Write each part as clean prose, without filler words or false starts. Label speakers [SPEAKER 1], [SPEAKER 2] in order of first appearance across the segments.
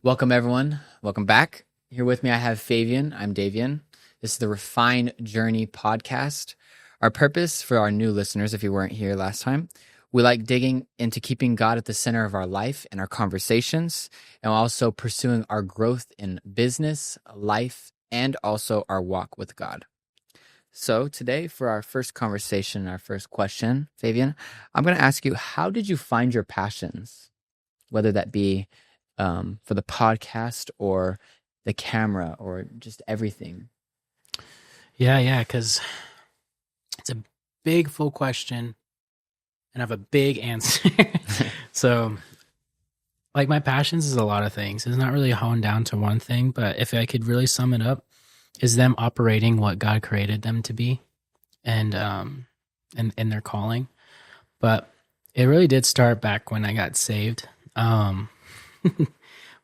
[SPEAKER 1] Welcome, everyone. Welcome back. Here with me, I have Favian. I'm Davian. This is the Refine Journey podcast. Our purpose for our new listeners, if you weren't here last time, we like digging into keeping God at the center of our life and our conversations, and also pursuing our growth in business, life, and also our walk with God. So today, for our first conversation, our first question, Favian, I'm going to ask you, how did you find your passions? Whether that be for the podcast or the camera or just everything.
[SPEAKER 2] Yeah, because it's a big, full question, and I have a big answer. So, like, my passions is a lot of things. It's not really honed down to one thing, but if I could really sum it up, is them operating what God created them to be, and in their calling. But it really did start back when I got saved.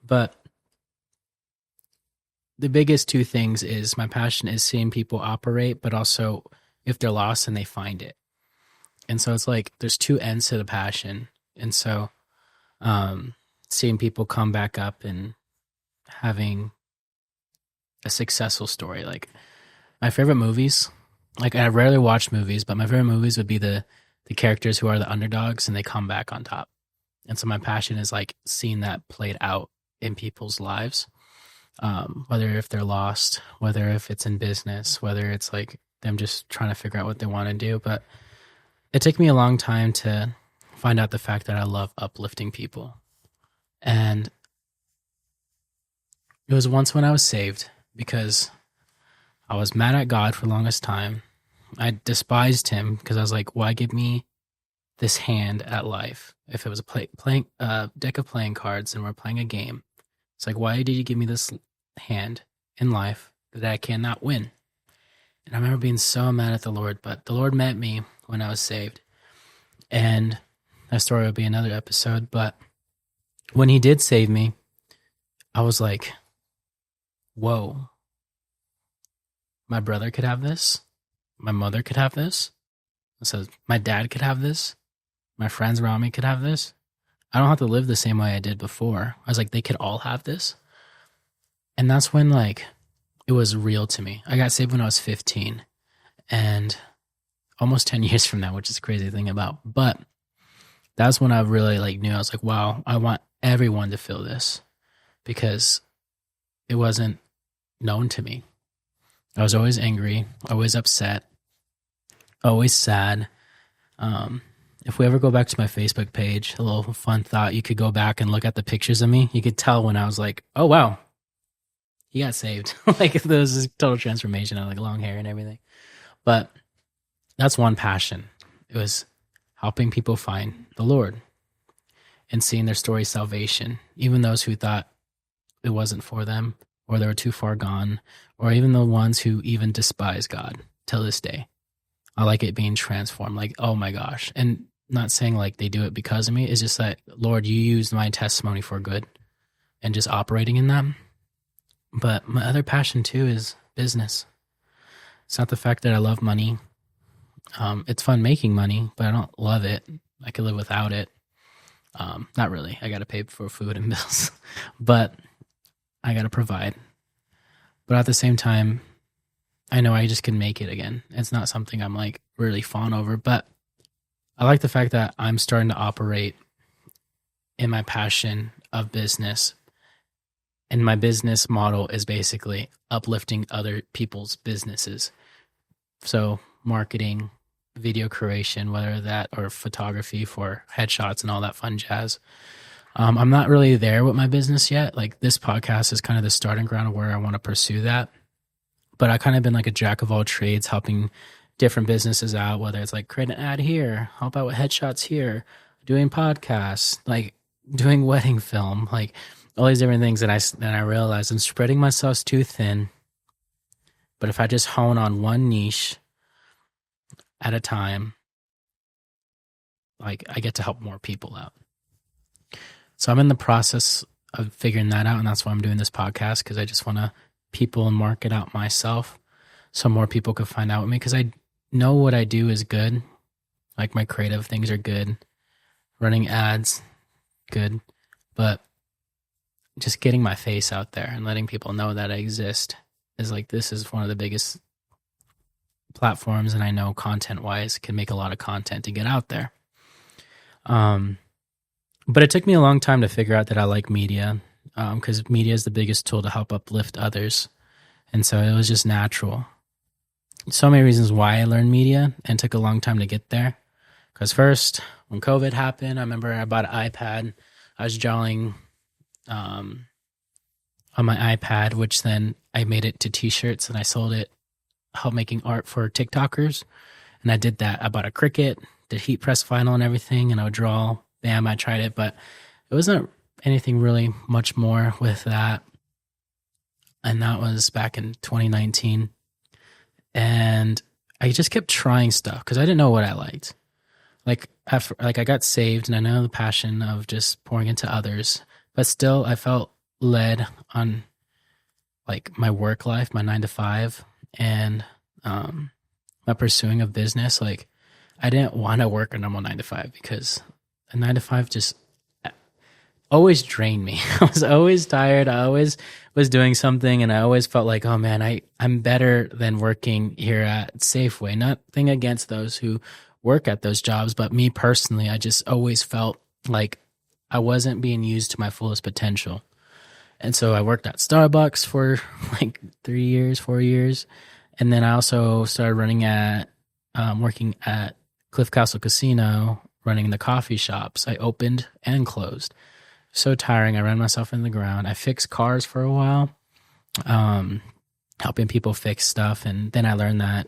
[SPEAKER 2] But the biggest two things is my passion is seeing people operate, but also if they're lost and they find it. And so it's like there's two ends to the passion. And so seeing people come back up and having a successful story. Like my favorite movies, like I rarely watch movies, but my favorite movies would be the characters who are the underdogs and they come back on top. And so my passion is like seeing that played out in people's lives, whether if they're lost, whether if it's in business, whether it's like them just trying to figure out what they want to do. But it took me a long time to find out the fact that I love uplifting people. And it was once when I was saved because I was mad at God for the longest time. I despised him because I was like, why give me this hand at life? If it was a deck of playing cards and we're playing a game, it's like, why did you give me this hand in life that I cannot win? And I remember being so mad at the Lord, but the Lord met me when I was saved. And that story will be another episode. But when he did save me, I was like, whoa, my brother could have this. My mother could have this. So my dad could have this. My friends around me could have this. I don't have to live the same way I did before. I was like, they could all have this. And that's when like it was real to me. I got saved when I was 15 and almost 10 years from now, which is a crazy thing about. But that's when I really like knew. I was like, wow, I want everyone to feel this because it wasn't known to me. I was always angry, always upset, always sad. If we ever go back to my Facebook page, a little fun thought, you could go back and look at the pictures of me. You could tell when I was like, oh, wow, he got saved. Like there was this total transformation. I had like long hair and everything. But that's one passion. It was helping people find the Lord and seeing their story salvation, even those who thought it wasn't for them or they were too far gone, or even the ones who even despise God till this day. I like it being transformed. Like, oh my gosh. And not saying like they do it because of me. It's just that, Lord, you used my testimony for good and just operating in them. But my other passion too is business. It's not the fact that I love money. It's fun making money, but I don't love it. I could live without it. Not really. I got to pay for food and bills, but I got to provide. But at the same time, I know I just can make it again. It's not something I'm like really fawn over, but I like the fact that I'm starting to operate in my passion of business. And my business model is basically uplifting other people's businesses. So marketing, video creation, whether that or photography for headshots and all that fun jazz. I'm not really there with my business yet. Like this podcast is kind of the starting ground of where I want to pursue that. But I kind of been like a jack of all trades, helping different businesses out, whether it's like create an ad here, help out with headshots here, doing podcasts, like doing wedding film, like all these different things. And I realized I'm spreading myself too thin. But if I just hone on one niche at a time, like I get to help more people out. So I'm in the process of figuring that out. And that's why I'm doing this podcast, because I just want to people and market out myself so more people could find out with me, because I know what I do is good. Like my creative things are good. Running ads, good. But just getting my face out there and letting people know that I exist is like, this is one of the biggest platforms, and I know content wise can make a lot of content to get out there. But it took me a long time to figure out that I like media, because media is the biggest tool to help uplift others. And so it was just natural. So many reasons why I learned media, and took a long time to get there. Because first, when COVID happened, I remember I bought an iPad. I was drawing on my iPad, which then I made it to t-shirts, and I sold it, helped making art for TikTokers. And I did that. I bought a Cricut, did heat press vinyl and everything, and I would draw. Bam, I tried it, but it wasn't anything really much more with that. And that was back in 2019. And I just kept trying stuff because I didn't know what I liked. Like I got saved, and I know the passion of just pouring into others, but still I felt led on like my work life, my 9 to 5, and my pursuing of business. Like I didn't want to work a normal 9 to 5 because a 9 to 5 just always drained me. I was always tired. I always was doing something, and I always felt like, oh man, I'm better than working here at Safeway. Nothing against those who work at those jobs, but me personally, I just always felt like I wasn't being used to my fullest potential. And so I worked at Starbucks for like 4 years. And then I also started working at Cliff Castle Casino, running the coffee shops. I opened and closed. So tiring. I ran myself in the ground. I fixed cars for a while, helping people fix stuff. And then I learned that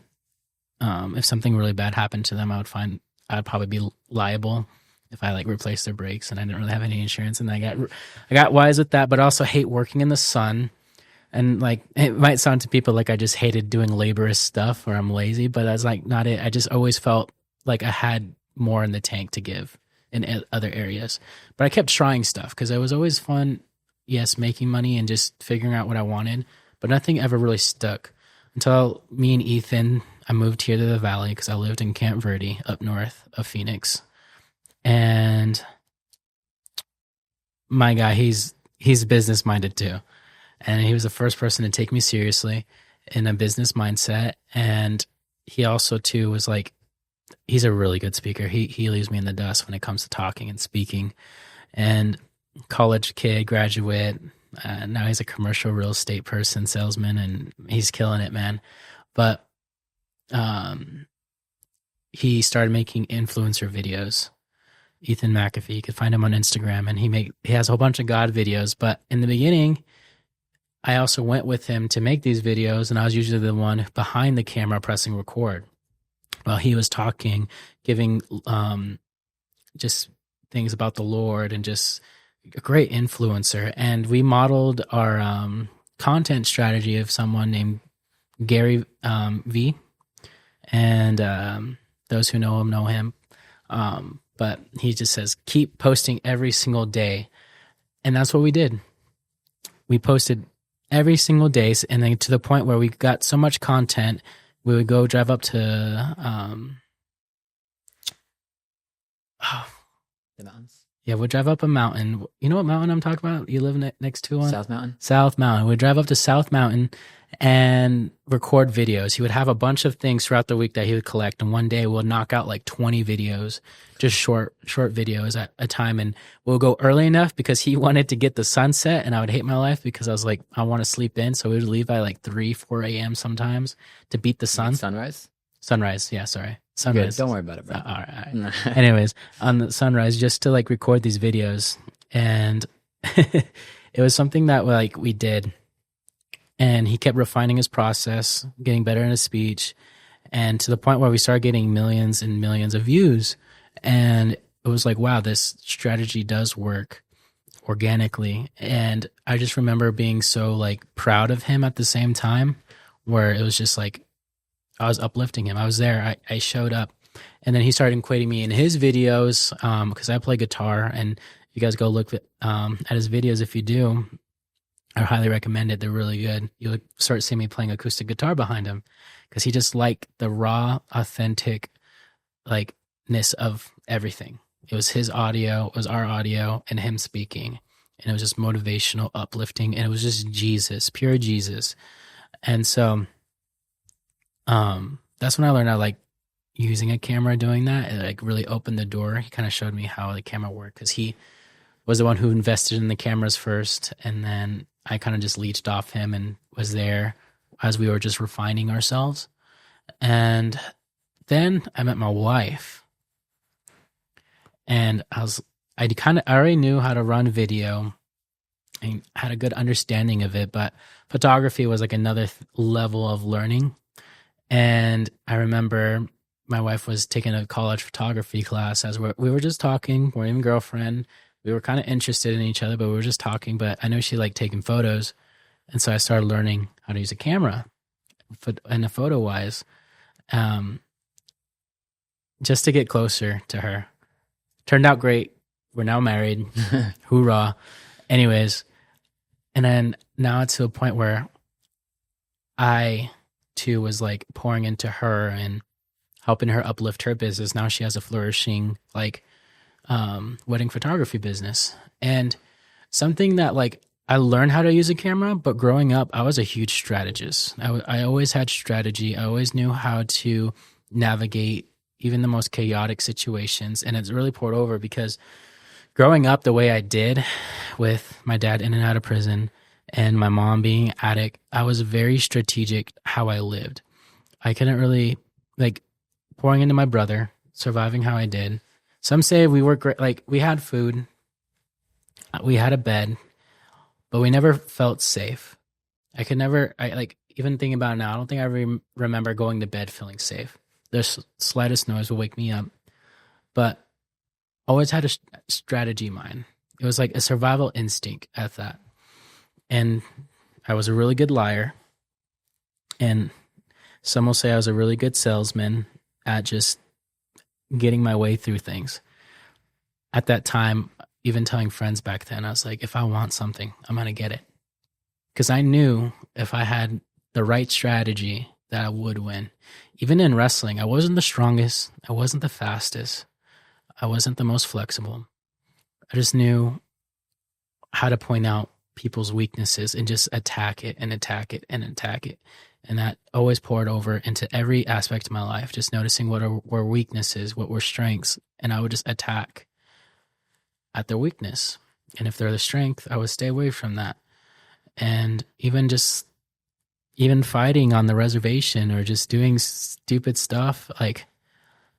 [SPEAKER 2] if something really bad happened to them, I'd probably be liable if I like replaced their brakes, and I didn't really have any insurance. And I got wise with that, but I also hate working in the sun. And like, it might sound to people like I just hated doing laborious stuff or I'm lazy, but that's like not it. I just always felt like I had more in the tank to give in other areas. But I kept trying stuff because it was always fun. Yes, making money and just figuring out what I wanted, but nothing ever really stuck until me and Ethan, I moved here to the Valley because I lived in Camp Verde up north of Phoenix. And my guy, he's business minded too. And he was the first person to take me seriously in a business mindset. And he also too was like, he's a really good speaker. He leaves me in the dust when it comes to talking and speaking. And college kid, graduate, now he's a commercial real estate person, salesman, and he's killing it, man. But he started making influencer videos. Ethan McAfee, you could find him on Instagram, and he has a whole bunch of God videos. But in the beginning, I also went with him to make these videos, and I was usually the one behind the camera pressing record while he was talking, giving just things about the Lord, and just a great influencer. And we modeled our content strategy of someone named Gary V. And those who know him know him. But he just says, keep posting every single day. And that's what we did. We posted every single day. And then to the point where we got so much content, we would go drive up to
[SPEAKER 1] the mountains.
[SPEAKER 2] Yeah, we'd drive up a mountain. You know what mountain I'm talking about? You live next to one?
[SPEAKER 1] South Mountain.
[SPEAKER 2] South Mountain. We'd drive up to South Mountain and record videos. He would have a bunch of things throughout the week that he would collect. And one day we'll knock out like 20 videos, just short videos at a time. And we'll go early enough because he wanted to get the sunset, and I would hate my life because I was like, I want to sleep in. So we would leave by like 4 a.m. sometimes to beat the sun. Sunrise. Yeah, sorry. Sunrise.
[SPEAKER 1] Good. Don't worry about it, bro.
[SPEAKER 2] All right. Anyways, on the sunrise, just to like record these videos. And it was something that like we did. And he kept refining his process, getting better in his speech, and to the point where we started getting millions and millions of views. And it was like, wow, this strategy does work organically. And I just remember being so like proud of him at the same time, where it was just like, I was uplifting him. I was there. I showed up. And then he started equating me in his videos because I play guitar. And you guys go look at his videos if you do. I highly recommend it. They're really good. You'll start seeing me playing acoustic guitar behind him because he just liked the raw, authentic likeness of everything. It was his audio, it was our audio, and him speaking. and it was just motivational, uplifting, and it was just Jesus, pure Jesus. And so that's when I learned I like using a camera, doing that. It like really opened the door. He kind of showed me how the camera worked, because he was the one who invested in the cameras first, and then I kind of just leached off him and was there as we were just refining ourselves. And then I met my wife, and I already knew how to run video and had a good understanding of it, but photography was like another level of learning. And I remember my wife was taking a college photography class as we were just talking. We weren't even girlfriend. We were kind of interested in each other, but we were just talking. But I know she liked taking photos. And so I started learning how to use a camera and a photo wise, just to get closer to her. Turned out great. We're now married. Hoorah. Anyways. And then now it's to a point where I too was like pouring into her and helping her uplift her business. Now she has a flourishing like wedding photography business. And something that like I learned how to use a camera, but growing up, I was a huge strategist. I always had strategy. I always knew how to navigate even the most chaotic situations. And it's really poured over because growing up the way I did, with my dad in and out of prison and my mom being an addict, I was very strategic how I lived. I couldn't really, like, pouring into my brother, surviving how I did. Some say we were great, like we had food, we had a bed, but we never felt safe. I like, even thinking about it now, I don't think I remember going to bed feeling safe. The slightest noise will wake me up. But always had a strategy mind. It was like a survival instinct at that. And I was a really good liar. And some will say I was a really good salesman at just getting my way through things. At that time, even telling friends back then, I was like, if I want something, I'm going to get it. Because I knew if I had the right strategy that I would win. Even in wrestling, I wasn't the strongest. I wasn't the fastest. I wasn't the most flexible. I just knew how to point out people's weaknesses and just attack it and attack it and attack it. And that always poured over into every aspect of my life, just noticing what were weaknesses, what were strengths, and I would just attack at their weakness. And if they're the strength, I would stay away from that. And even fighting on the reservation or just doing stupid stuff, like,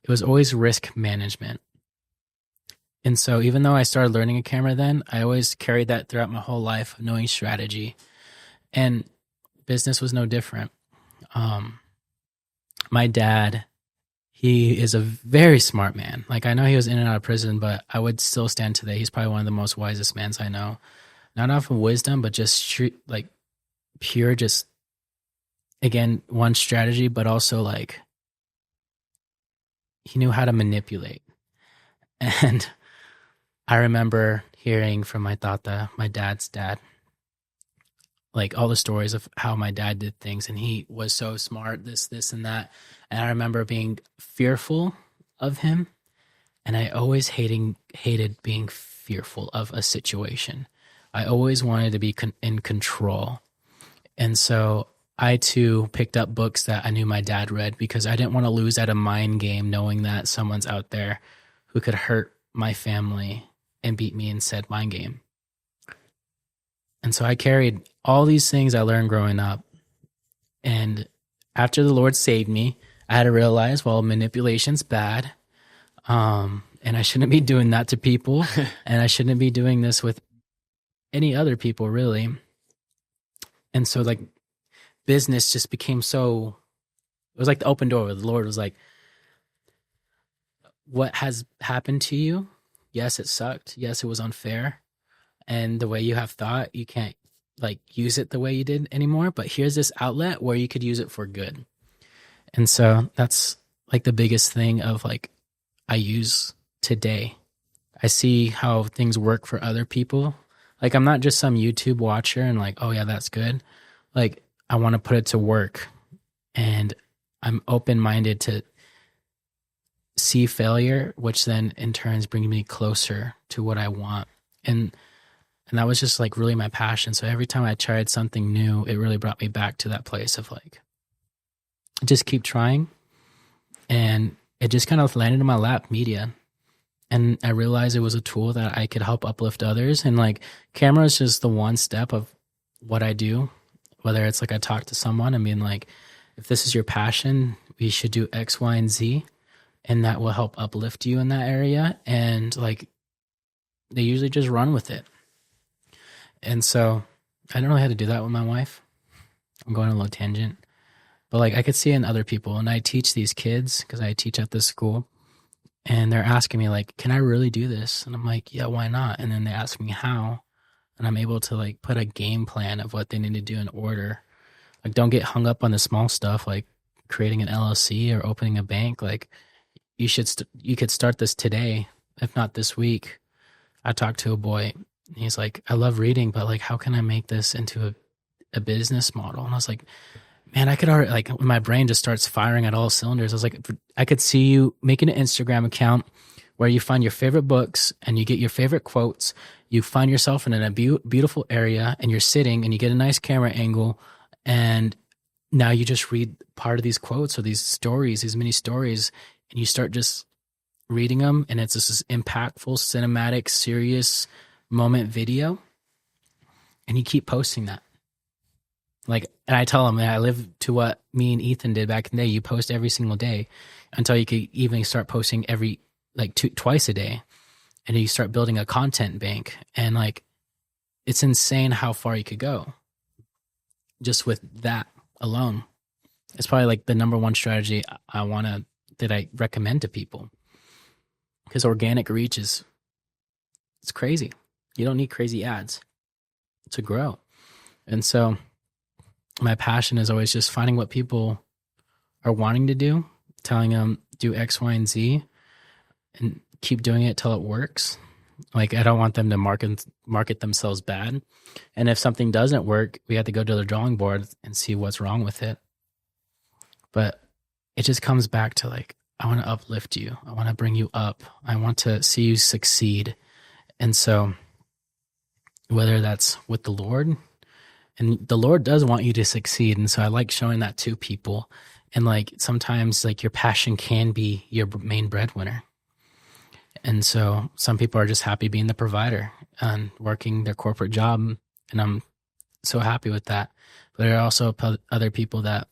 [SPEAKER 2] it was always risk management. And so even though I started learning a camera then, I always carried that throughout my whole life, knowing strategy. And business was no different. My dad, he is a very smart man. Like, I know he was in and out of prison, but I would still stand today. He's probably one of the most wisest men I know. Not off of wisdom, but just like pure, just, again, one strategy, but also like he knew how to manipulate. And I remember hearing from my tata, my dad's dad, like all the stories of how my dad did things, and he was so smart, this, and that. And I remember being fearful of him, and I always hated being fearful of a situation. I always wanted to be in control. And so I too picked up books that I knew my dad read, because I didn't want to lose at a mind game knowing that someone's out there who could hurt my family and beat me in said mind game. And so I carried all these things I learned growing up. And after the Lord saved me, I had to realize, well, manipulation's bad. And I shouldn't be doing that to people. And I shouldn't be doing this with any other people, really. And so, like, business just became so, it was like the open door where the Lord was like, what has happened to you? Yes, it sucked. Yes, it was unfair. And the way you have thought, you can't like use it the way you did anymore. But here's this outlet where you could use it for good. And so that's like the biggest thing of like I use today. I see how things work for other people. Like, I'm not just some YouTube watcher and like, oh yeah, that's good. Like, I want to put it to work, and I'm open-minded to see failure, which then in turns brings me closer to what I want. And And that was just like really my passion. So every time I tried something new, it really brought me back to that place of like, just keep trying. And it just kind of landed in my lap, media. And I realized it was a tool that I could help uplift others. And like, camera is just the one step of what I do. Whether it's like I talk to someone and being like, if this is your passion, we should do X, Y, and Z. And that will help uplift you in that area. And like, they usually just run with it. And so I don't know how to do that with my wife. I'm going on a little tangent. But like, I could see it in other people. And I teach these kids because I teach at this school. And they're asking me like, can I really do this? And I'm like, yeah, why not? And then they ask me how. And I'm able to like put a game plan of what they need to do in order. Like, don't get hung up on the small stuff, like creating an LLC or opening a bank. Like, you could start this today, if not this week. I talked to a boy. He's like, I love reading, but like, how can I make this into a business model? And I was like, man, I could already, like, my brain just starts firing at all cylinders. I was like, I could see you making an Instagram account where you find your favorite books and you get your favorite quotes. You find yourself in a beautiful area and you're sitting and you get a nice camera angle. And now you just read part of these quotes or these stories, these mini stories, and you start just reading them. And it's this impactful, cinematic, serious moment video. And you keep posting that. Like, and I tell them, man, I live to what me and Ethan did back in the day. You post every single day until you could even start posting twice a day. And then you start building a content bank. And like, it's insane how far you could go just with that alone. It's probably like the number one strategy that I recommend to people, because organic reach it's crazy. You don't need crazy ads to grow. And so my passion is always just finding what people are wanting to do, telling them do X, Y, and Z, and keep doing it till it works. Like, I don't want them to market themselves bad. And if something doesn't work, we have to go to the drawing board and see what's wrong with it. But it just comes back to like, I want to uplift you. I want to bring you up. I want to see you succeed. And so whether that's with the Lord, and the Lord does want you to succeed. And so I like showing that to people. And like, sometimes like your passion can be your main breadwinner. And so some people are just happy being the provider and working their corporate job. And I'm so happy with that. But there are also other people that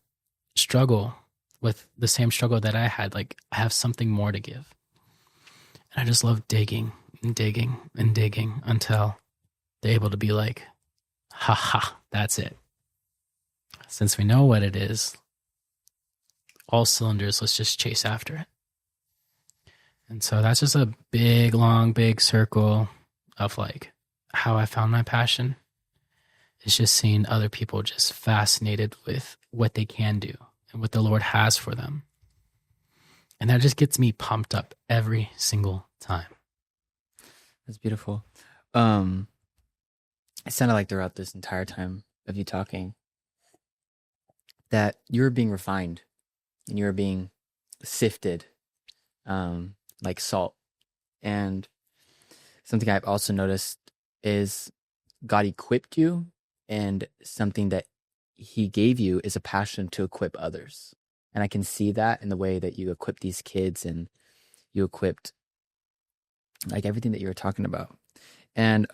[SPEAKER 2] struggle with the same struggle that I had. Like, I have something more to give. And I just love digging and digging and digging until they're able to be like, ha ha, that's it. Since we know what it is, all cylinders, let's just chase after it. And so that's just a big, long, big circle of like how I found my passion. It's just seeing other people just fascinated with what they can do and what the Lord has for them. And that just gets me pumped up every single time.
[SPEAKER 1] That's beautiful. It sounded like throughout this entire time of you talking that you were being refined and you were being sifted, like salt. And something I've also noticed is God equipped you, and something that he gave you is a passion to equip others. And I can see that in the way that you equip these kids, and you equipped like everything that you were talking about. And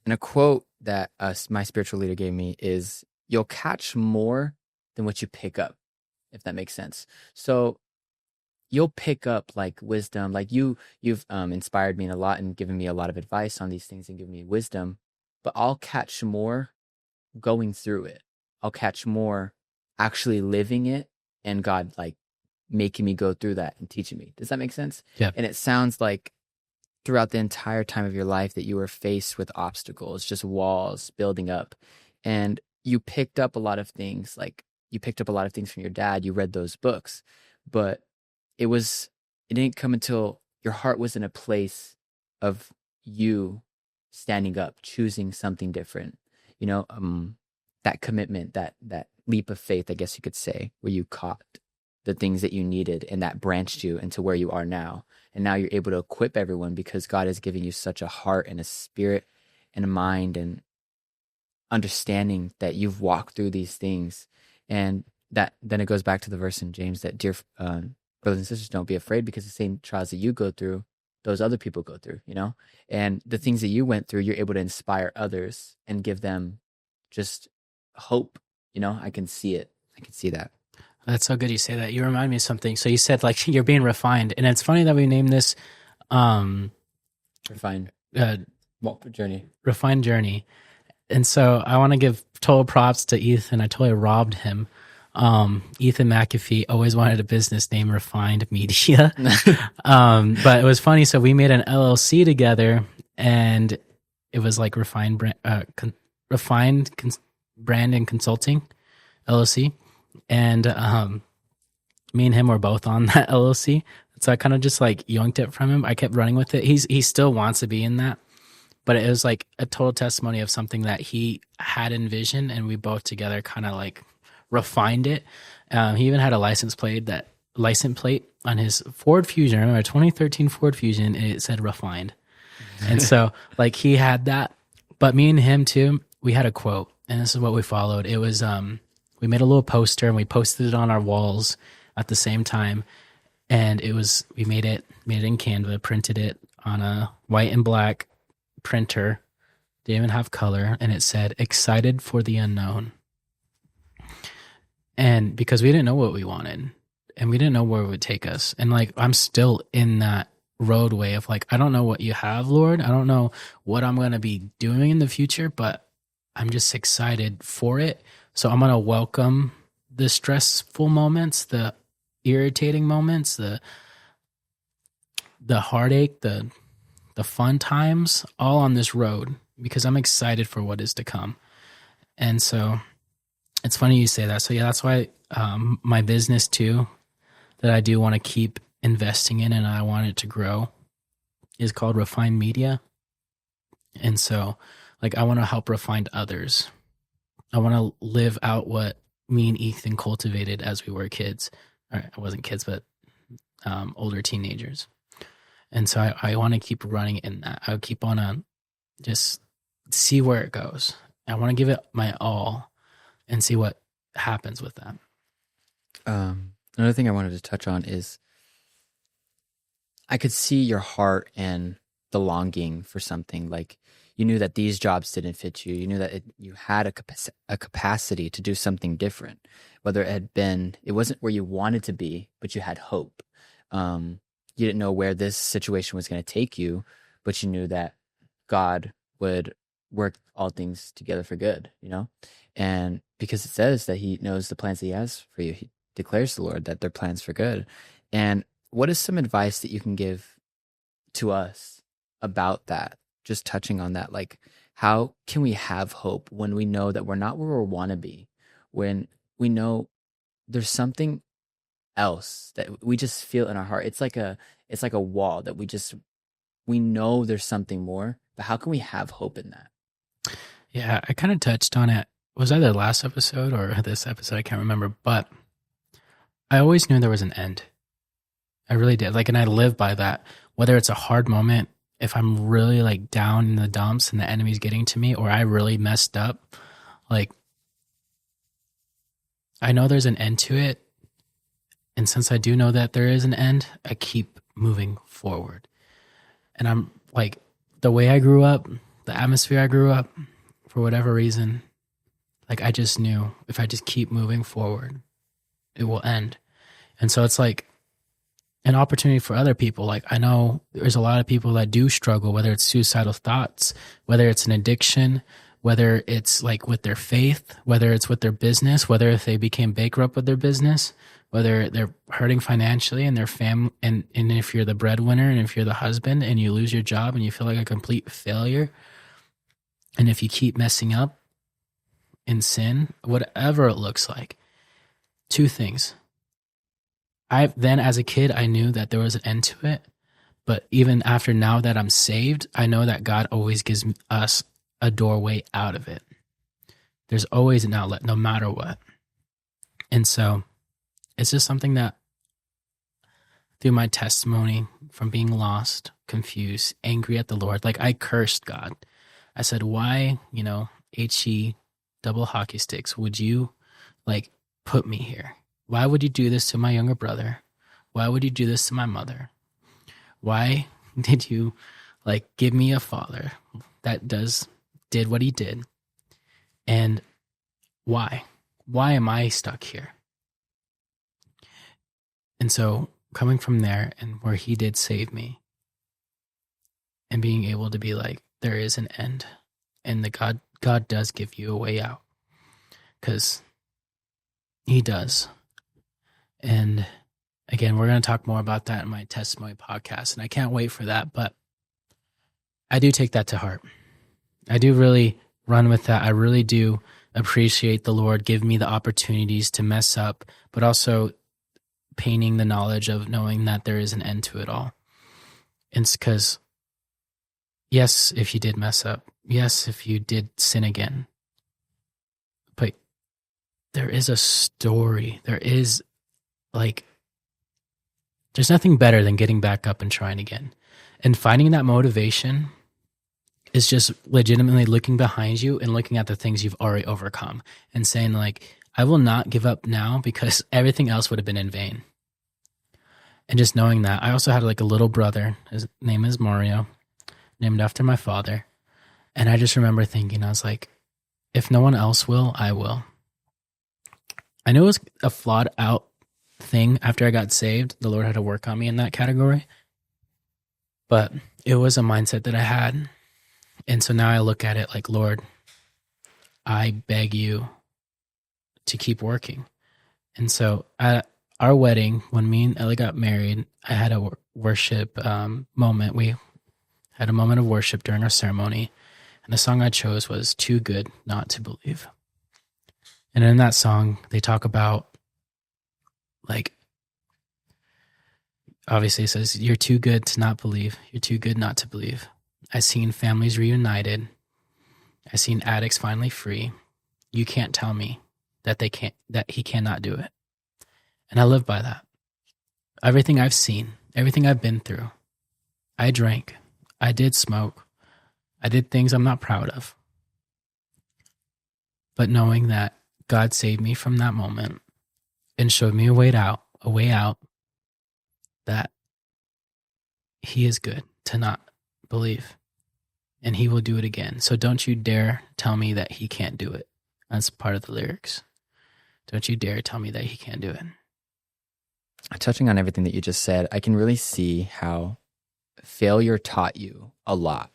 [SPEAKER 1] a quote that my spiritual leader gave me is, you'll catch more than what you pick up, if that makes sense. So you'll pick up like wisdom, like you've inspired me in a lot and given me a lot of advice on these things and given me wisdom, but I'll catch more going through it. I'll catch more actually living it, and God like making me go through that and teaching me. Does that make sense?
[SPEAKER 2] Yeah.
[SPEAKER 1] And it sounds like throughout the entire time of your life that you were faced with obstacles, just walls building up, and you picked up a lot of things. Like, you picked up a lot of things from your dad. You read those books, but it didn't come until your heart was in a place of you standing up, choosing something different, that commitment, that leap of faith, I guess you could say, where you caught the things that you needed, and that branched you into where you are now. And now you're able to equip everyone because God is giving you such a heart and a spirit and a mind and understanding that you've walked through these things. And that then it goes back to the verse in James that, dear brothers and sisters, don't be afraid, because the same trials that you go through, those other people go through, and the things that you went through, you're able to inspire others and give them just hope. I can see it. I can see that.
[SPEAKER 2] That's so good you say that. You remind me of something. So you said like you're being refined, and it's funny that we named this
[SPEAKER 1] Refined journey.
[SPEAKER 2] Refined journey. And so I want to give total props to Ethan. I totally robbed him. Ethan McAfee always wanted a business name, Refined Media. But it was funny. So we made an LLC together, and it was like Refined Brand and Consulting LLC. And me and him were both on that LLC. So I kind of just like yoinked it from him. I kept running with it. He still wants to be in that. But it was like a total testimony of something that he had envisioned, and we both together kind of like refined it. He even had a license plate on his Ford Fusion. I remember 2013 Ford Fusion, and it said refined. And so like he had that. But me and him too, we had a quote, and this is what we followed. It was we made a little poster and we posted it on our walls at the same time. And we made it in Canva, printed it on a white and black printer, didn't even have color, and it said excited for the unknown. And because we didn't know what we wanted, and we didn't know where it would take us, and like I'm still in that roadway of like, I don't know what you have, Lord, I don't know what I'm going to be doing in the future, but I'm just excited for it. So I'm going to welcome the stressful moments, the irritating moments, the heartache, the fun times, all on this road, because I'm excited for what is to come. And so it's funny you say that. So yeah, that's why my business too, that I do want to keep investing in and I want it to grow, is called Refined Media. And so like I want to help refine others. I want to live out what me and Ethan cultivated as we were kids. Or I wasn't kids, but older teenagers. And so I want to keep running in that. I keep on just see where it goes. I want to give it my all and see what happens with that.
[SPEAKER 1] Another thing I wanted to touch on is I could see your heart and the longing for something. Like you knew that these jobs didn't fit you. You knew that you had a capacity to do something different, whether it wasn't where you wanted to be, but you had hope. You didn't know where this situation was going to take you, but you knew that God would work all things together for good, And because it says that he knows the plans that he has for you, he declares the Lord that they're plans for good. And what is some advice that you can give to us about that? Just touching on that, like how can we have hope when we know that we're not where we want to be, when we know there's something else that we just feel in our heart? It's like a wall that we know there's something more, but how can we have hope in that?
[SPEAKER 2] Yeah, I kind of touched on it. Was either the last episode or this episode? I can't remember, but I always knew there was an end. I really did. Like, and I live by that. Whether it's a hard moment, if I'm really like down in the dumps and the enemy's getting to me, or I really messed up, like I know there's an end to it. And since I do know that there is an end, I keep moving forward. And I'm like, the way I grew up, the atmosphere I grew up, for whatever reason, like I just knew if I just keep moving forward, it will end. And so it's like an opportunity for other people. Like I know there's a lot of people that do struggle, whether it's suicidal thoughts, whether it's an addiction, whether it's like with their faith, whether it's with their business, whether if they became bankrupt with their business, whether they're hurting financially and their family, and if you're the breadwinner and if you're the husband and you lose your job and you feel like a complete failure, and if you keep messing up in sin, whatever it looks like, two things. Then as a kid, I knew that there was an end to it. But even after now that I'm saved, I know that God always gives us a doorway out of it. There's always an outlet, no matter what. And so it's just something that through my testimony from being lost, confused, angry at the Lord, like I cursed God. I said, why, HE double hockey sticks, would you like put me here? Why would you do this to my younger brother? Why would you do this to my mother? Why did you like give me a father that did what he did? And why? Why am I stuck here? And so coming from there and where he did save me and being able to be like, there is an end, and God does give you a way out, because he does. And again, we're going to talk more about that in my testimony podcast, and I can't wait for that. But I do take that to heart. I do really run with that. I really do appreciate the Lord giving me the opportunities to mess up, but also painting the knowledge of knowing that there is an end to it all. It's because, yes, if you did mess up, yes, if you did sin again, but there is a story. There is there's nothing better than getting back up and trying again. And finding that motivation is just legitimately looking behind you and looking at the things you've already overcome and saying, like, I will not give up now because everything else would have been in vain. And just knowing that. I also had like a little brother. His name is Mario, named after my father. And I just remember thinking, I was like, if no one else will, I will. I knew it was a flawed out thing after I got saved. The Lord had to work on me in that category. But it was a mindset that I had. And so now I look at it like, Lord, I beg you to keep working. And so at our wedding, when me and Ellie got married, I had a worship moment. We had a moment of worship during our ceremony. And the song I chose was Too Good Not to Believe. And in that song, they talk about, like, obviously it says, you're too good to not believe. You're too good not to believe. I've seen families reunited. I've seen addicts finally free. You can't tell me that he cannot do it. And I live by that. Everything I've seen, everything I've been through, I drank, I did smoke, I did things I'm not proud of. But knowing that God saved me from that moment and showed me a way out, that he is good to not believe, and he will do it again. So don't you dare tell me that he can't do it. That's part of the lyrics. Don't you dare tell me that he can't do it.
[SPEAKER 1] Touching on everything that you just said, I can really see how failure taught you a lot.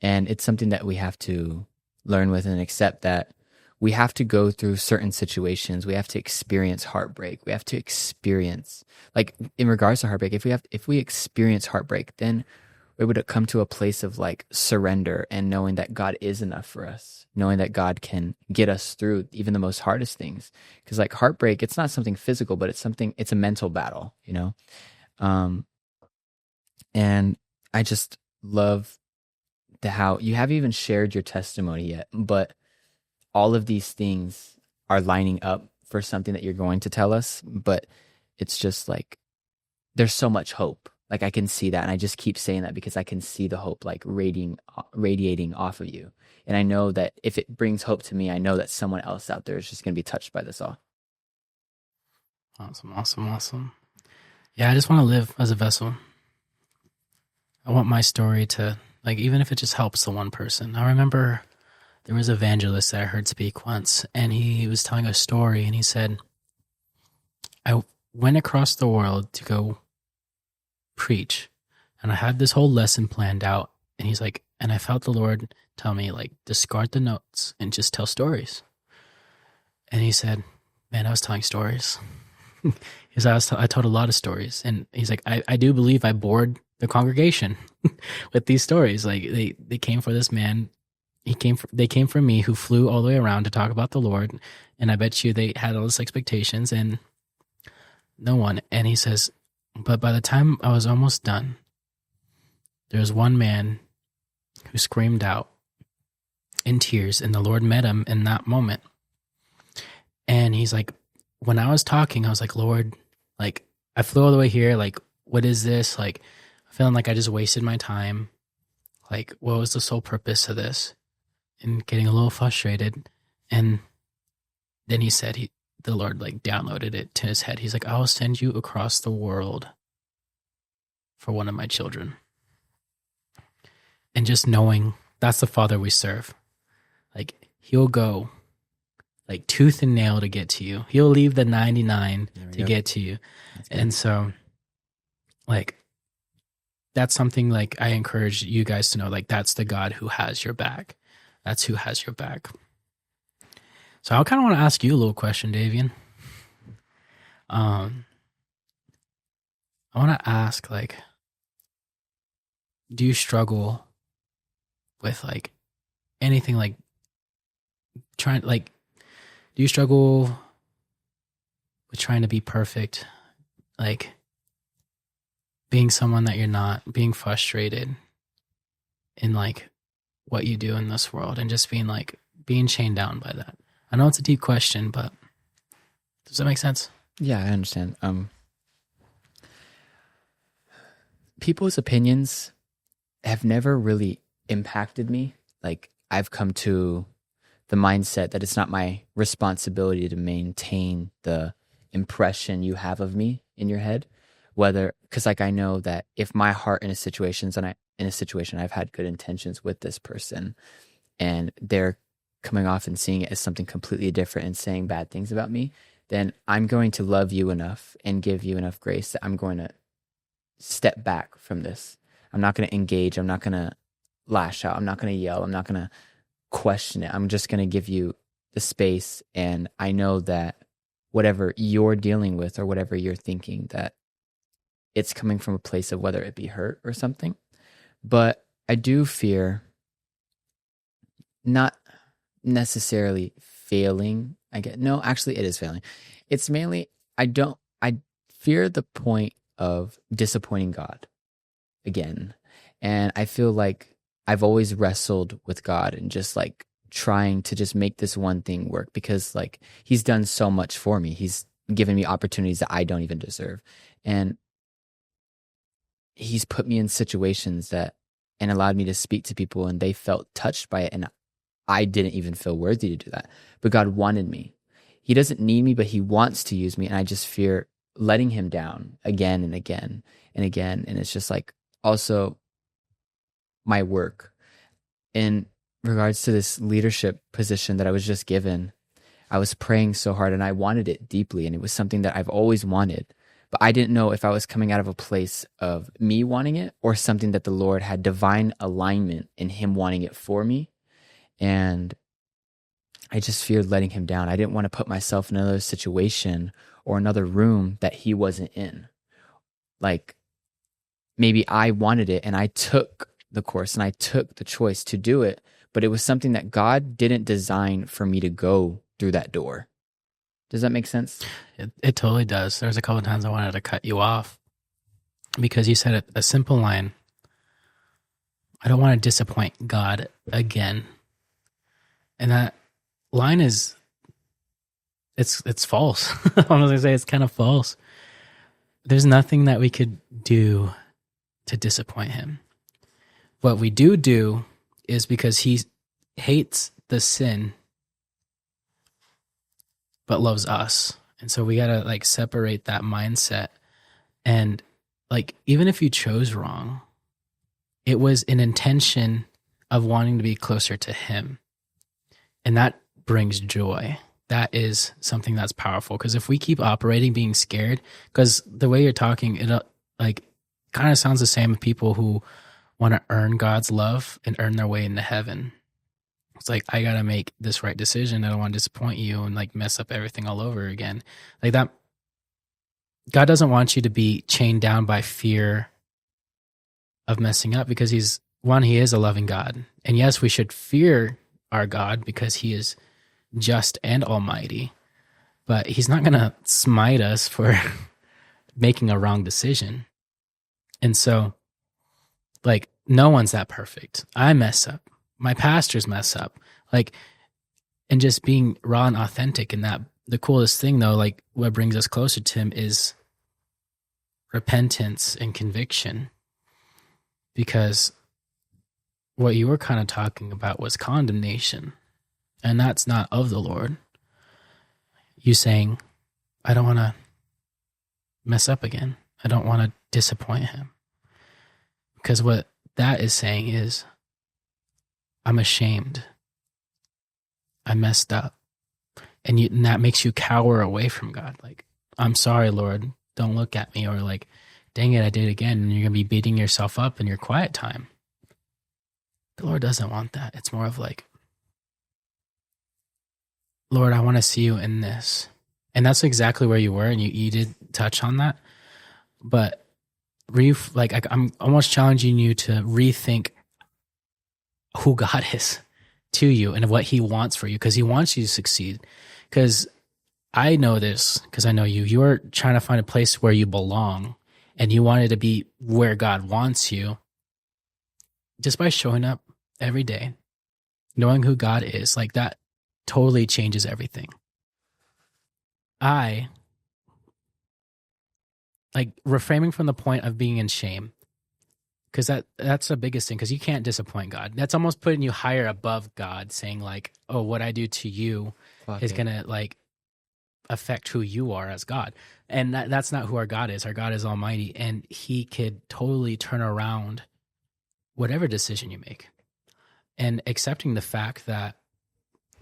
[SPEAKER 1] And it's something that we have to learn with and accept, that we have to go through certain situations. We have to experience heartbreak. We have to experience, like, in regards to heartbreak, if we experience heartbreak, then we would come to a place of like surrender and knowing that God is enough for us, knowing that God can get us through even the most hardest things. Because like heartbreak, it's not something physical, but it's a mental battle, and I just love how you haven't even shared your testimony yet, but all of these things are lining up for something that you're going to tell us. But it's just like, there's so much hope. Like, I can see that. And I just keep saying that because I can see the hope like radiating off of you. And I know that if it brings hope to me, I know that someone else out there is just going to be touched by this all.
[SPEAKER 2] Awesome. Yeah, I just want to live as a vessel. I want my story to, like, even if it just helps the one person. I remember there was an evangelist that I heard speak once, and he was telling a story, and he said, I went across the world to go preach, and I had this whole lesson planned out. And he's like, and I felt the Lord tell me, like, discard the notes and just tell stories. And he said, man, I was telling stories. Because I told a lot of stories. And he's like, I do believe I bored the congregation with these stories. Like, they came for this man. They came for me, who flew all the way around to talk about the Lord. And I bet you they had all these expectations and no one. And he says, but by the time I was almost done, there was one man who screamed out in tears, and the Lord met him in that moment. And he's like, when I was talking, I was like, Lord, like, I flew all the way here. Like, what is this? Like, feeling like I just wasted my time. Like, what was the sole purpose of this? and getting a little frustrated. And then he said, the Lord like downloaded it to his head. He's like, I will send you across the world for one of my children. And just knowing that's the Father we serve. Like, he'll go like tooth and nail to get to you. He'll leave the 99 to get to you. And so, like, that's something like I encourage you guys to know, like, that's the God who has your back. That's who has your back. So I kind of want to ask you a little question, Davian. I want to ask, like, do you struggle with like anything, like trying, like, do you struggle with trying to be perfect, like being someone that you're not, being frustrated in like what you do in this world, and just being chained down by that? I know it's a deep question, but does that make sense?
[SPEAKER 1] Yeah, I understand. People's opinions have never really impacted me. Like, I've come to the mindset that it's not my responsibility to maintain the impression you have of me in your head. Because like I know that if my heart in a situation, I've had good intentions with this person, and they're coming off and seeing it as something completely different and saying bad things about me, then I'm going to love you enough and give you enough grace that I'm going to step back from this. I'm not going to engage. I'm not going to lash out. I'm not going to yell. I'm not going to question it. I'm just going to give you the space. And I know that whatever you're dealing with or whatever you're thinking, that it's coming from a place of whether it be hurt or something. But I do fear not necessarily failing. Actually it is failing. It's mainly, I fear the point of disappointing God again. And I feel like I've always wrestled with God and just like trying to just make this one thing work, because like he's done so much for me. He's given me opportunities that I don't even deserve. And he's put me in situations and allowed me to speak to people, and they felt touched by it. And I didn't even feel worthy to do that. But God wanted me. He doesn't need me, but he wants to use me. And I just fear letting him down again and again and again. And it's just like also my work. In regards to this leadership position that I was just given, I was praying so hard and I wanted it deeply. And it was something that I've always wanted. But I didn't know if I was coming out of a place of me wanting it or something that the Lord had divine alignment in him wanting it for me. And I just feared letting him down. I didn't want to put myself in another situation or another room that he wasn't in. Like, maybe I wanted it and I took the course and I took the choice to do it, but it was something that God didn't design for me to go through that door. Does that make sense?
[SPEAKER 2] It totally does. There's a couple of times I wanted to cut you off because you said a simple line. I don't want to disappoint God again. And that line is, it's false. I'm going to say it's kind of false. There's nothing that we could do to disappoint him. What we do is because he hates the sin, but loves us. And so we got to like separate that mindset. And like, even if you chose wrong, it was an intention of wanting to be closer to him. And that brings joy. That is something that's powerful. Because if we keep operating being scared, because the way you're talking, it like kind of sounds the same as people who want to earn God's love and earn their way into heaven. It's like, I got to make this right decision. I don't want to disappoint you and like mess up everything all over again. Like that, God doesn't want you to be chained down by fear of messing up, because he is a loving God. And yes, we should fear our God because he is just and almighty, but he's not going to smite us for making a wrong decision. And so, like, no one's that perfect. I mess up. My pastors mess up. Like, and just being raw and authentic in that. The coolest thing, though, like what brings us closer to him is repentance and conviction. Because what you were kind of talking about was condemnation, and that's not of the Lord. You saying, I don't want to mess up again. I don't want to disappoint him. Because what that is saying is, I'm ashamed. I messed up. And that makes you cower away from God. Like, I'm sorry, Lord. Don't look at me. Or like, dang it, I did it again. And you're going to be beating yourself up in your quiet time. The Lord doesn't want that. It's more of like, Lord, I want to see you in this. And that's exactly where you were. And you did touch on that. But I'm almost challenging you to rethink who God is to you and what he wants for you, because he wants you to succeed. Because I know this, because I know you. You are trying to find a place where you belong, and you wanted to be where God wants you just by showing up every day, knowing who God is. Like, that totally changes everything. I like reframing from the point of being in shame, because that's the biggest thing, because you can't disappoint God. That's almost putting you higher above God, saying like, oh, what I do to you is going to like affect who you are as God. And that's not who our God is. Our God is almighty, and he could totally turn around whatever decision you make. And accepting the fact that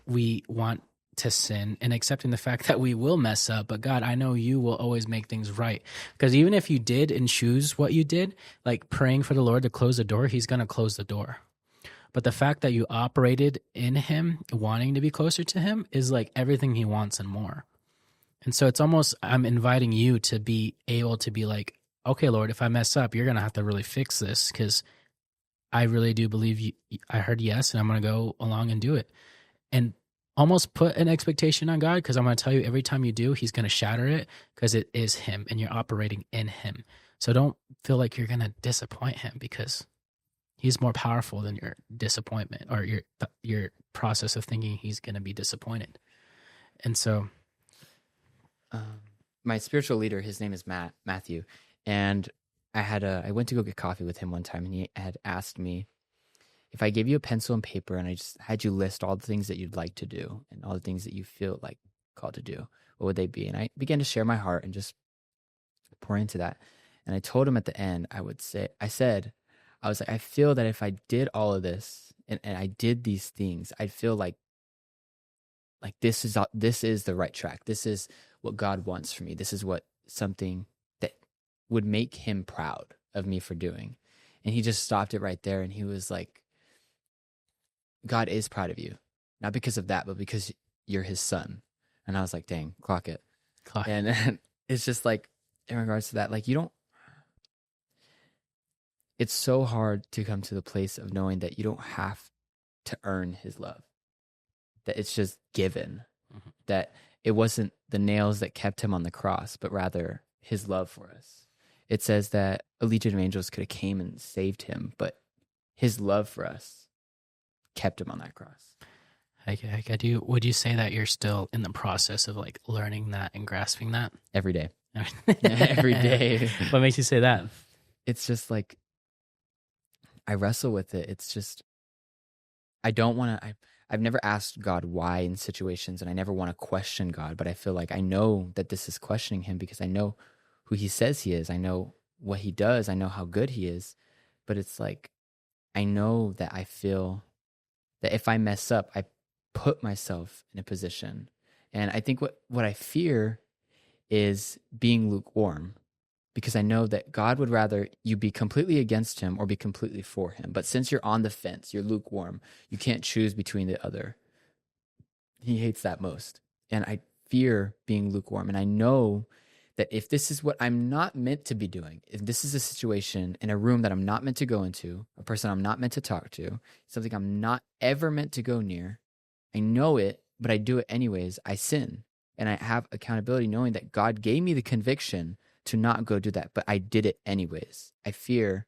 [SPEAKER 2] we want to sin, and accepting the fact that we will mess up, but God, I know you will always make things right. Because even if you did and choose what you did, like praying for the Lord to close the door, he's going to close the door. But the fact that you operated in him, wanting to be closer to him, is like everything he wants and more. And so it's almost, I'm inviting you to be able to be like, okay, Lord, if I mess up, you're going to have to really fix this, because I really do believe you. I heard yes, and I'm going to go along and do it. And almost put an expectation on God, because I'm going to tell you, every time you do, he's going to shatter it, because it is him and you're operating in him. So don't feel like you're going to disappoint him, because he's more powerful than your disappointment or your process of thinking he's going to be disappointed. And so
[SPEAKER 1] my spiritual leader, his name is Matthew, and I went to go get coffee with him one time, and he had asked me, if I gave you a pencil and paper and I just had you list all the things that you'd like to do and all the things that you feel like called to do, what would they be? And I began to share my heart and just pour into that. And I told him at the end, I was like, I feel that if I did all of this and I did these things, I feel like this is the right track. This is what God wants for me. This is something that would make him proud of me for doing. And he just stopped it right there. And he was like, God is proud of you, not because of that, but because you're his son. And I was like, dang, clock it. And it's just like, in regards to that, like, it's so hard to come to the place of knowing that you don't have to earn his love, that it's just given, that it wasn't the nails that kept him on the cross, but rather his love for us. It says that a legion of angels could have came and saved him, but his love for us kept him on that cross.
[SPEAKER 2] Would you say that you're still in the process of like learning that and grasping that?
[SPEAKER 1] Every day. Every day.
[SPEAKER 2] What makes you say that?
[SPEAKER 1] It's just like, I wrestle with it. It's just, I don't want to, I've never asked God why in situations, and I never want to question God, but I feel like I know that this is questioning him, because I know who he says he is. I know what he does. I know how good he is. But it's like, I know that I feel that if I mess up, I put myself in a position. And I think what I fear is being lukewarm, because I know that God would rather you be completely against him or be completely for him. But since you're on the fence, you're lukewarm, you can't choose between the other. He hates that most. And I fear being lukewarm. And I know that if this is what I'm not meant to be doing, if this is a situation in a room that I'm not meant to go into, a person I'm not meant to talk to, something I'm not ever meant to go near, I know it, but I do it anyways, I sin. And I have accountability knowing that God gave me the conviction to not go do that, but I did it anyways. I fear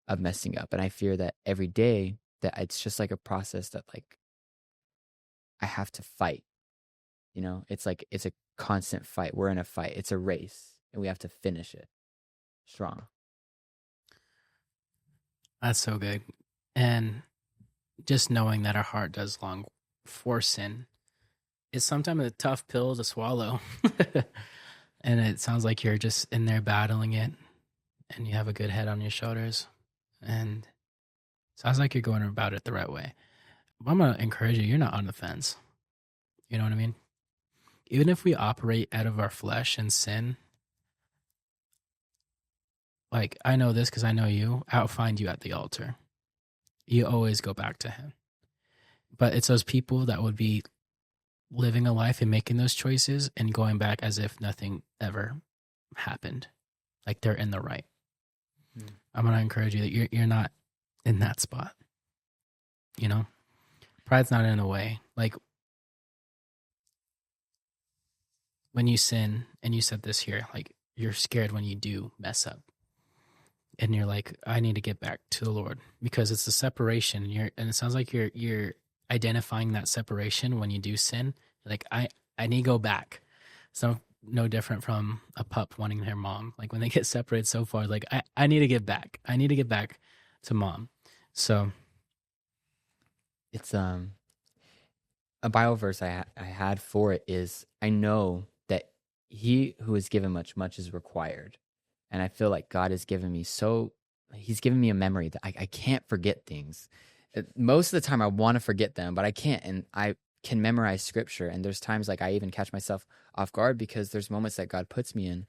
[SPEAKER 1] of messing up, and I fear that every day that it's just like a process that like I have to fight. You know, it's like it's a constant fight. We're in a fight. It's a race, and we have to finish it strong.
[SPEAKER 2] That's so good. And just knowing that our heart does long for sin is sometimes a tough pill to swallow. And it sounds like you're just in there battling it and you have a good head on your shoulders. And sounds like you're going about it the right way. I'm going to encourage you, you're not on the fence. You know what I mean? Even if we operate out of our flesh and sin, like I know this because I know you, I'll find you at the altar. You always go back to him. But it's those people that would be living a life and making those choices and going back as if nothing ever happened. Like they're in the right. I'm going to encourage you that you're not in that spot. You know? Pride's not in the way. Like when you sin, and you said this here, like you're scared when you do mess up. And you're like, I need to get back to the Lord because it's the separation. And it sounds like you're identifying that separation when you do sin. Like I need to go back. So no different from a pup wanting their mom. Like when they get separated so far, like I need to get back. I need to get back to mom. So
[SPEAKER 1] It's a Bible verse I had for it is, I know that he who is given much, much is required. And I feel like God has given me he's given me a memory that I can't forget things. Most of the time I want to forget them, but I can't. And I can memorize scripture. And there's times like I even catch myself off guard because there's moments that God puts me in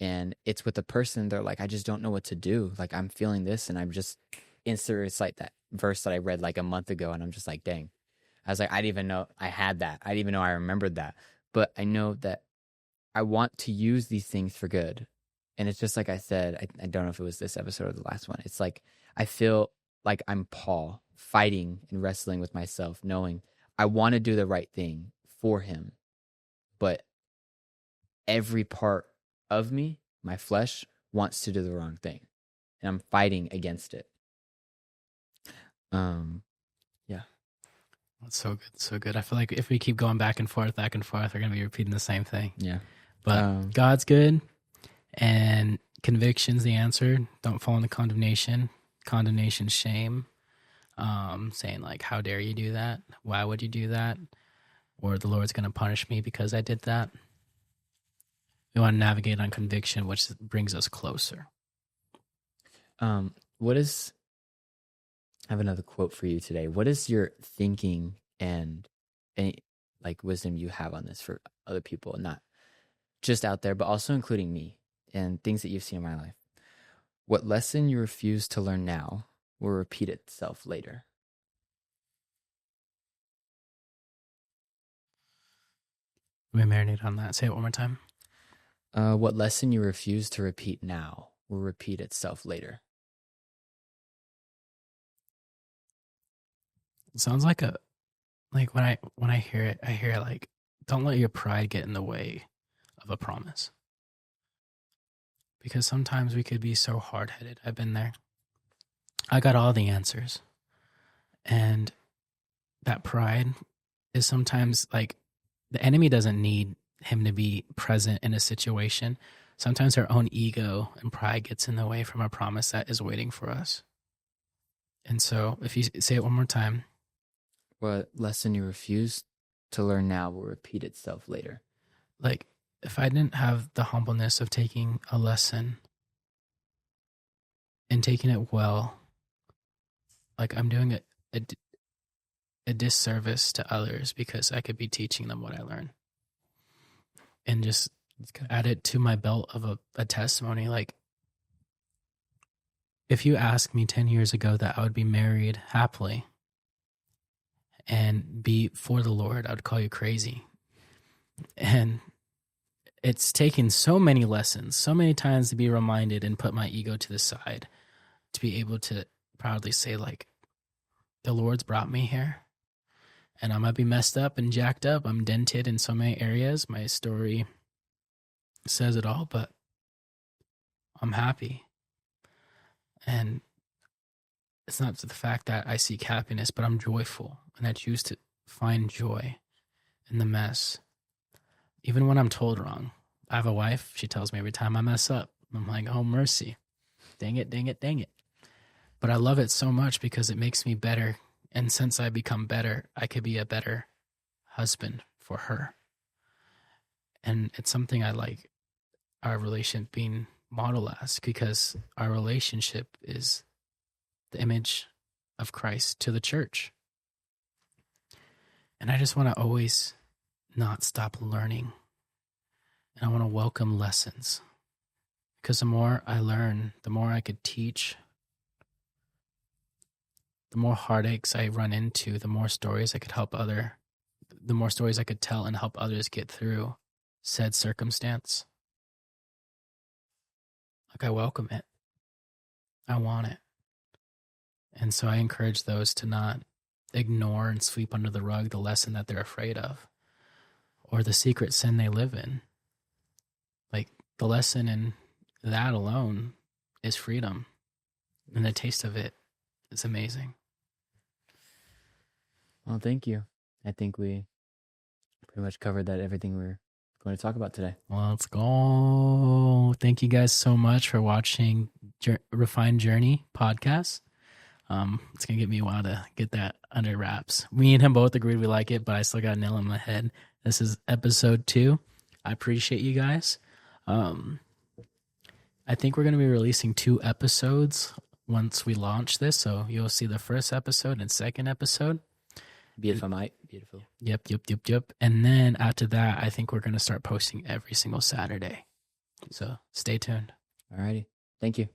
[SPEAKER 1] and it's with a person. They're like, I just don't know what to do. Like I'm feeling this and I'm just instantly recite that verse that I read like a month ago. And I'm just like, dang. I was like, I didn't even know I had that. I didn't even know I remembered that. But I know that I want to use these things for good. And it's just like I said, I don't know if it was this episode or the last one. It's like I feel like I'm Paul fighting and wrestling with myself, knowing I want to do the right thing for him. But every part of me, my flesh, wants to do the wrong thing. And I'm fighting against it. Yeah.
[SPEAKER 2] that's so good. So good. I feel like if we keep going back and forth, we're going to be repeating the same thing.
[SPEAKER 1] Yeah.
[SPEAKER 2] But God's good. And conviction's the answer. Don't fall into condemnation. Condemnation, shame. Saying like, how dare you do that? Why would you do that? Or the Lord's going to punish me because I did that. We want to navigate on conviction, which brings us closer.
[SPEAKER 1] I have another quote for you today. What is your thinking and like wisdom you have on this for other people, not just out there, but also including me and things that you've seen in my life? What lesson you refuse to learn now will repeat itself later.
[SPEAKER 2] Let me marinate on that. Say it one more time.
[SPEAKER 1] What lesson you refuse to repeat now will repeat itself later.
[SPEAKER 2] It sounds like when I hear it, I hear like, don't let your pride get in the way of a promise. Because sometimes we could be so hard-headed. I've been there. I got all the answers. And that pride is sometimes like the enemy doesn't need him to be present in a situation. Sometimes our own ego and pride gets in the way from a promise that is waiting for us. And so if you say it one more time.
[SPEAKER 1] What lesson you refuse to learn now will repeat itself later.
[SPEAKER 2] Like, if I didn't have the humbleness of taking a lesson and taking it well, like I'm doing a disservice to others because I could be teaching them what I learned. And just add it to my belt of a testimony. Like, if you asked me 10 years ago that I would be married happily and be for the Lord, I would call you crazy. And it's taken so many lessons, so many times to be reminded and put my ego to the side to be able to proudly say, like, the Lord's brought me here and I might be messed up and jacked up. I'm dented in so many areas. My story says it all, but I'm happy. And it's not the fact that I seek happiness, but I'm joyful and I choose to find joy in the mess. Even when I'm told wrong. I have a wife. She tells me every time I mess up. I'm like, oh, mercy. Dang it, dang it, dang it. But I love it so much because it makes me better And since I become better, I could be a better husband for her. And it's something I like our relationship being modeled as, because our relationship is the image of Christ to the church. And I just want to always not stop learning. And I want to welcome lessons. Because the more I learn, the more I could teach, the more heartaches I run into, the more stories I could the more stories I could tell and help others get through said circumstance. Like, I welcome it. I want it. And so I encourage those to not ignore and sweep under the rug the lesson that they're afraid of, or the secret sin they live in. Like, the lesson in that alone is freedom. And the taste of it is amazing.
[SPEAKER 1] Well, thank you. I think we pretty much covered everything we're going to talk about today.
[SPEAKER 2] Well, let's go. Thank you guys so much for watching Refined Journey podcast. It's going to get me a while to get that under wraps. Me and him both agreed we like it, but I still got a nail in my head. This is episode 2. I appreciate you guys. I think we're going to be releasing 2 episodes once we launch this. So you'll see the first episode and second episode.
[SPEAKER 1] Beautiful, mate. Beautiful.
[SPEAKER 2] Yep. And then after that, I think we're going to start posting every single Saturday. So stay tuned.
[SPEAKER 1] Alrighty. Thank you.